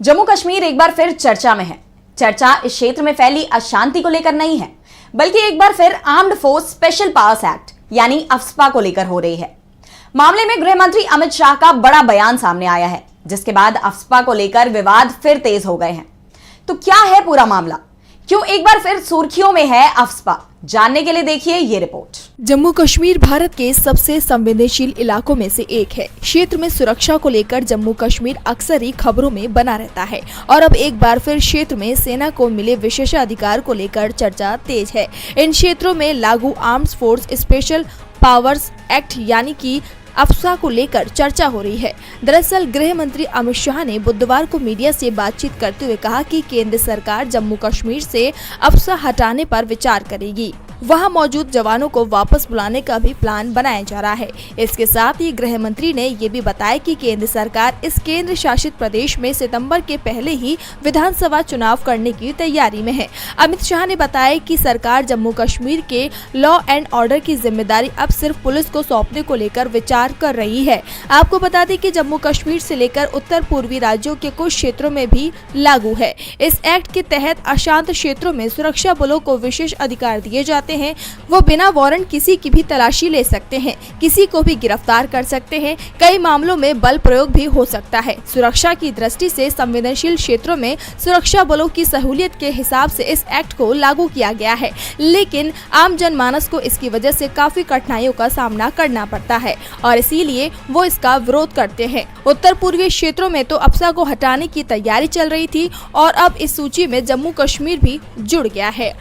जम्मू कश्मीर एक बार फिर चर्चा में है। चर्चा इस क्षेत्र में फैली अशांति को लेकर नहीं है, बल्कि एक बार फिर armed force special powers act यानी अफ्स्पा को लेकर हो रही है। मामले में गृह मंत्री अमित शाह का बड़ा बयान सामने आया है, जिसके बाद अफ्स्पा को लेकर विवाद फिर तेज हो गए हैं। तो क्या है पूरा मामला, क्यों एक बार फिर सुर्खियों में है अफ्स्पा, जानने के लिए देखिए ये रिपोर्ट। जम्मू कश्मीर भारत के सबसे संवेदनशील इलाकों में से एक है। क्षेत्र में सुरक्षा को लेकर जम्मू कश्मीर अक्सर ही खबरों में बना रहता है और अब एक बार फिर क्षेत्र में सेना को मिले विशेषाधिकार को लेकर चर्चा तेज है। इन क्षेत्रों में लागू armed force special powers act यानी कि अफ्स्पा को लेकर चर्चा हो रही है। दरअसल गृह मंत्री अमित शाह ने बुधवार को मीडिया से बातचीत करते हुए कहा कि केंद्र सरकार जम्मू कश्मीर से अफ्स्पा हटाने पर विचार करेगी। वहां मौजूद जवानों को वापस बुलाने का भी प्लान बनाया जा रहा है। इसके साथ ही गृह मंत्री ने ये भी बताया कि केंद्र सरकार इस केंद्र शासित प्रदेश में सितंबर के पहले ही विधानसभा चुनाव करने की तैयारी में है। अमित शाह ने बताया कि सरकार जम्मू कश्मीर के लॉ एंड ऑर्डर की जिम्मेदारी अब सिर्फ पुलिस को सौंपने को लेकर विचार कर रही है। आपको बता दें कि जम्मू कश्मीर से लेकर उत्तर पूर्वी राज्यों के कुछ क्षेत्रों में भी लागू है। इस एक्ट के तहत अशांत क्षेत्रों में सुरक्षा बलों को विशेष अधिकार दिए जाते हैं। वो बिना वारंट किसी की भी तलाशी ले सकते हैं, किसी को भी गिरफ्तार कर सकते हैं। कई मामलों में बल प्रयोग भी हो सकता है। सुरक्षा की दृष्टि से संवेदनशील क्षेत्रों में सुरक्षा बलों की सहूलियत के हिसाब से इस एक्ट को लागू किया गया है, लेकिन आम जनमानस को इसकी वजह से काफी कठिनाइयों का सामना करना पड़ता है और इसीलिए वो इसका विरोध करते हैं। उत्तर पूर्वी क्षेत्रों में तो अफ्स्पा को हटाने की तैयारी चल रही थी और अब इस सूची में जम्मू कश्मीर भी जुड़ गया है।